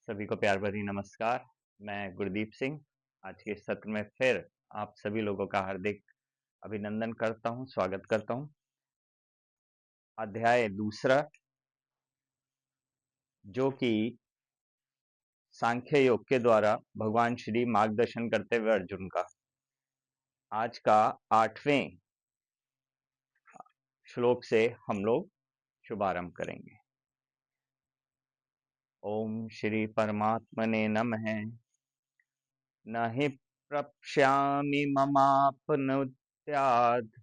सभी को प्यार भरी नमस्कार। मैं गुरदीप सिंह आज के इस सत्र में फिर आप सभी लोगों का हार्दिक अभिनंदन करता हूं, स्वागत करता हूं। अध्याय दूसरा, जो कि सांख्य योग के द्वारा भगवान श्री मार्गदर्शन करते हुए अर्जुन का, आज का 8वें श्लोक से हम लोग शुभारंभ करेंगे। ओम श्री परमात्मने नमः। न हि प्रप्स्यामि ममाप्नुत्यात्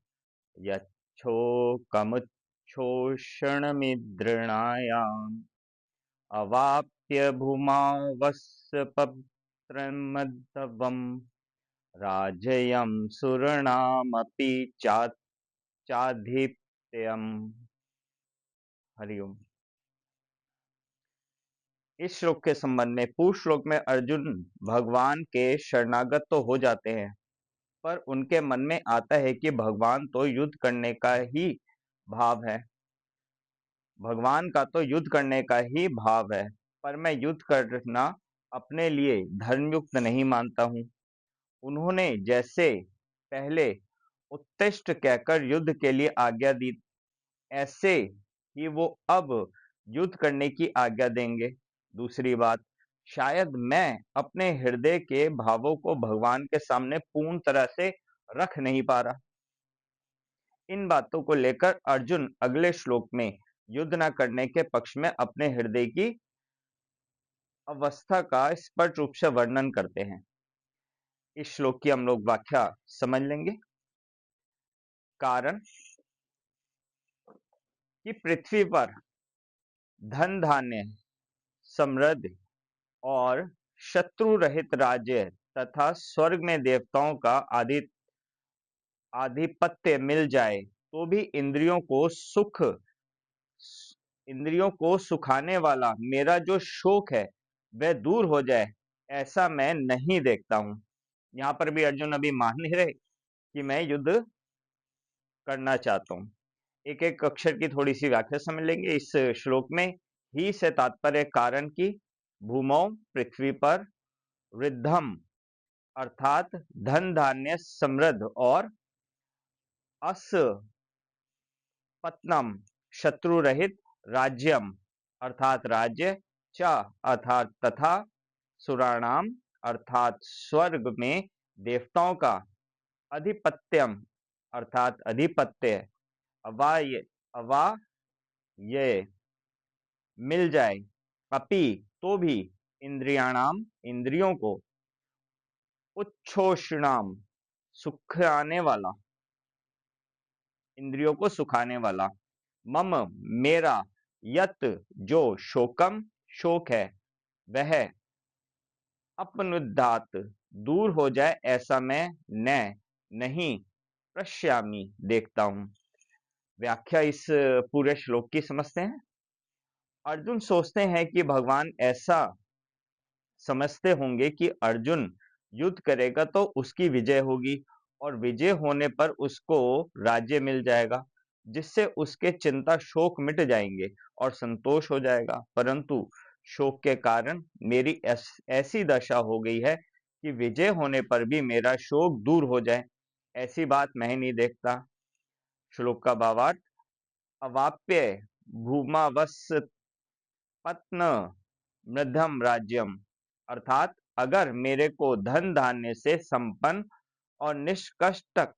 यच्छोकमुच्छोषणमिदृणायाम् अवाप्य भूमावस्पत्रमद्धवम् राजयं सुरनामपि चाधिपत्यम्। हरिओम। इस श्लोक के संबंध में पूर्व श्लोक में अर्जुन भगवान के शरणागत तो हो जाते हैं, पर उनके मन में आता है कि भगवान तो युद्ध करने का ही भाव है, भगवान का तो युद्ध करने का ही भाव है, पर मैं युद्ध करना अपने लिए धर्मयुक्त नहीं मानता हूं। उन्होंने जैसे पहले उत्तिष्ठ कहकर युद्ध के लिए आज्ञा दी, ऐसे ही वो अब युद्ध करने की आज्ञा देंगे। दूसरी बात, शायद मैं अपने हृदय के भावों को भगवान के सामने पूर्ण तरह से रख नहीं पा रहा। इन बातों को लेकर अर्जुन अगले श्लोक में युद्ध न करने के पक्ष में अपने हृदय की अवस्था का स्पष्ट रूप से वर्णन करते हैं। इस श्लोक की हम लोग व्याख्या समझ लेंगे। कारण कि पृथ्वी पर धन धान्य, समृद्धि और शत्रु रहित राज्य तथा स्वर्ग में देवताओं का आधिपत्य मिल जाए तो भी इंद्रियों को सुखाने वाला मेरा जो शोक है वह दूर हो जाए, ऐसा मैं नहीं देखता हूं। यहाँ पर भी अर्जुन अभी मान नहीं रहे कि मैं युद्ध करना चाहता हूं। एक एक अक्षर की थोड़ी सी व्याख्या समझ लेंगे। इस श्लोक में ही से तात्पर्य कारण की भूमौ पृथ्वी पर, वृद्धम अर्थात धन धान्य समृद्ध और अस पत्नम शत्रु रहित, राज्यम अर्थात राज्य, च अर्थात तथा, सुराणाम अर्थात स्वर्ग में देवताओं का, अधिपत्यम अर्थात अधिपत्य, अवा ये मिल जाए, अपि तो भी, इंद्रियाणाम इंद्रियों को, उच्छोषणाम सुखाने वाला, इंद्रियों को सुखाने वाला, मम मेरा, यत जो शोकम शोक है वह अपनुद्धात दूर हो जाए, ऐसा मैं नहीं पश्यामि देखता हूं। व्याख्या इस पूरे श्लोक की समझते हैं। अर्जुन सोचते हैं कि भगवान ऐसा समझते होंगे कि अर्जुन युद्ध करेगा तो उसकी विजय होगी और विजय होने पर उसको राज्य मिल जाएगा, जिससे उसके चिंता शोक मिट जाएंगे और संतोष हो जाएगा। परंतु शोक के कारण मेरी ऐसी दशा हो गई है कि विजय होने पर भी मेरा शोक दूर हो जाए, ऐसी बात मैं नहीं देखता। श्लोक का भावार्थ, अवाप्य भूमावस पत्न मृद्धम राज्यम अर्थात अगर मेरे को धन धान्य से संपन्न और निष्कष्टक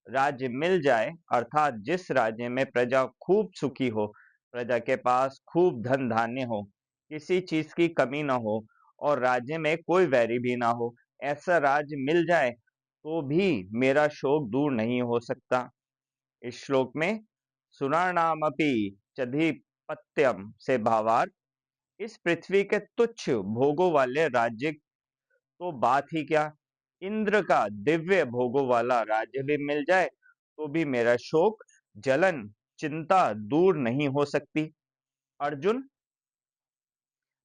राज्य मिल जाए, अर्थात जिस राज्य में प्रजा खूब सुखी हो, प्रजा के पास खूब धन धान्य हो, किसी चीज की कमी ना हो और राज्य में कोई वैरी भी ना हो, ऐसा राज्य मिल जाए तो भी मेरा शोक दूर नहीं हो सकता। इस श्लोक में सुराणामपि चधिपत्यम से भावार्थ, इस पृथ्वी के तुच्छ भोगों वाले राज्य तो बात ही क्या, इंद्र का दिव्य भोगों वाला राज्य भी मिल जाए तो भी मेरा शोक जलन चिंता दूर नहीं हो सकती। अर्जुन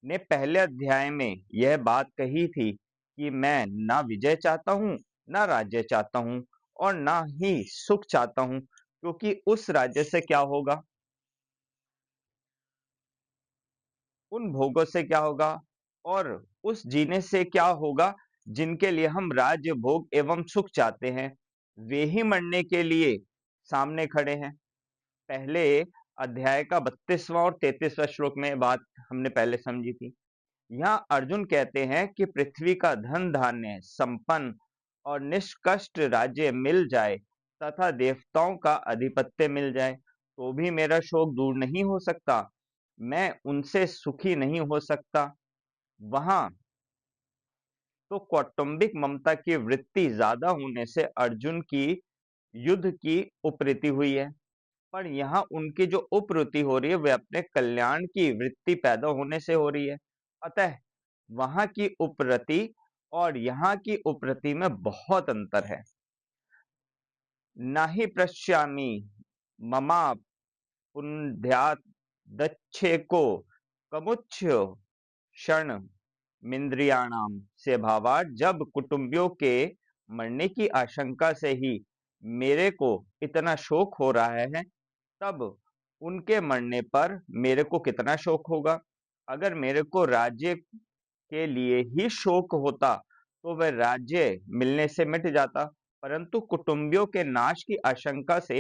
ने पहले अध्याय में यह बात कही थी कि मैं ना विजय चाहता हूं, ना राज्य चाहता हूं और ना ही सुख चाहता हूं, क्योंकि उस राज्य से क्या होगा, उन भोगों से क्या होगा और उस जीने से क्या होगा जिनके लिए हम राज्य भोग एवं सुख चाहते हैं, वे ही मरने के लिए सामने खड़े हैं। पहले अध्याय का 32वां और 33वां श्लोक में बात हमने पहले समझी थी। यहाँ अर्जुन कहते हैं कि पृथ्वी का धन धान्य संपन्न और निष्कष्ट राज्य मिल जाए तथा देवताओं का आधिपत्य मिल जाए तो भी मेरा शोक दूर नहीं हो सकता, मैं उनसे सुखी नहीं हो सकता। वहां तो कौटुंबिक ममता की वृत्ति ज्यादा होने से अर्जुन की युद्ध की उपरीति हुई है, पर यहाँ उनकी जो उपरति हो रही है वे अपने कल्याण की वृत्ति पैदा होने से हो रही है। अतः वहां की उपरति और यहाँ की उपरति में बहुत अंतर है। नाही पश्यामि ममा पुण्ड्यात् दच्छेको कमुच्छ क्षण मिंद्रियाणाम से भावार्थ, जब कुटुंबियों के मरने की आशंका से ही मेरे को इतना शोक हो रहा है, तब उनके मरने पर मेरे को कितना शोक होगा। अगर मेरे को राज्य के लिए ही शोक होता तो वह राज्य मिलने से मिट जाता, परंतु कुटुंबियों के नाश की आशंका से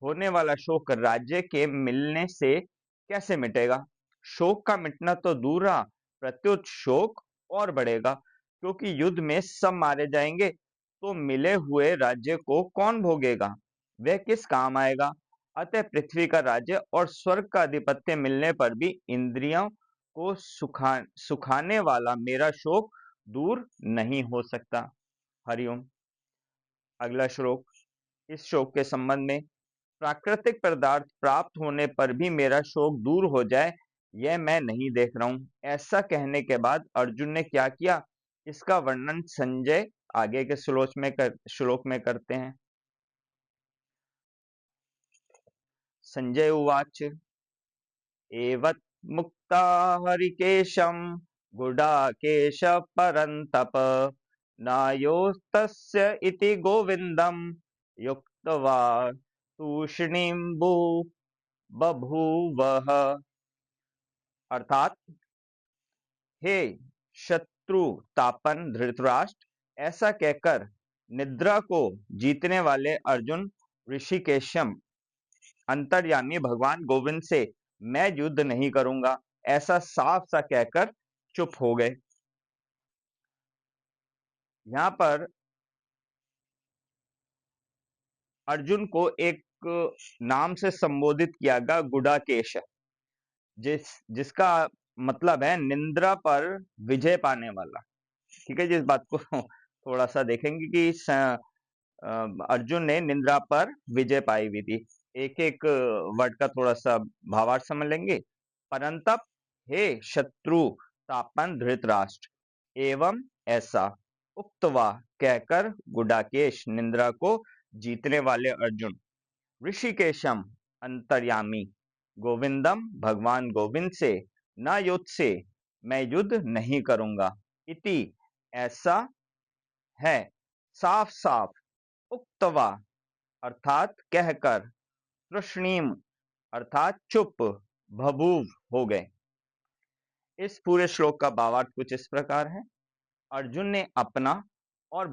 होने वाला शोक राज्य के मिलने से कैसे मिटेगा। शोक का मिटना तो दूर रहा, प्रत्युत शोक और बढ़ेगा, क्योंकि युद्ध में सब मारे जाएंगे तो मिले हुए राज्य को कौन भोगेगा, वह किस काम आएगा। अतः पृथ्वी का राज्य और स्वर्ग का आधिपत्य मिलने पर भी इंद्रियों को सुखाने वाला मेरा शोक दूर नहीं हो सकता। हरिओम। अगला श्लोक। इस श्लोक के संबंध में, प्राकृतिक पदार्थ प्राप्त होने पर भी मेरा शोक दूर हो जाए यह मैं नहीं देख रहा हूं। ऐसा कहने के बाद अर्जुन ने क्या किया, इसका वर्णन संजय आगे के श्लोक में करते हैं। संजय उवाच एवत् मुक्ता हरिकेशं गुडाकेश परन्तप नायोस्तस्य इति गोविन्दं युक्त्वा तूष्णीम्बु बभूवः। अर्थात, हे शत्रु तापन धृतराष्ट्र, ऐसा कहकर निद्रा को जीतने वाले अर्जुन ऋषिकेशम अंतर्यामी भगवान गोविंद से मैं युद्ध नहीं करूंगा ऐसा साफ सा कहकर चुप हो गए। यहां पर अर्जुन को एक नाम से संबोधित किया गया, गुडाकेश, जिसका मतलब है निंद्रा पर विजय पाने वाला। ठीक है, जिस बात को थोड़ा सा देखेंगे कि अर्जुन ने निंद्रा पर विजय पाई हुई थी। एक एक वर्ड का थोड़ा सा भावार्थ समझ लेंगे। परंतप, हे शत्रु तापन धृतराष्ट्र, एवं ऐसा, उक्तवा कहकर, गुडाकेश निंद्रा को जीतने वाले अर्जुन, ऋषिकेशम अंतर्यामी गोविंदम भगवान गोविंद से, न युद्ध से मैं युद्ध नहीं करूंगा, इति ऐसा है, साफ साफ, उक्तवा अर्थात कहकर, तृष्णीम अर्थात चुप, भभूव हो गए। इस पूरे श्लोक का भावार्थ कुछ इस प्रकार है। अर्जुन ने अपना और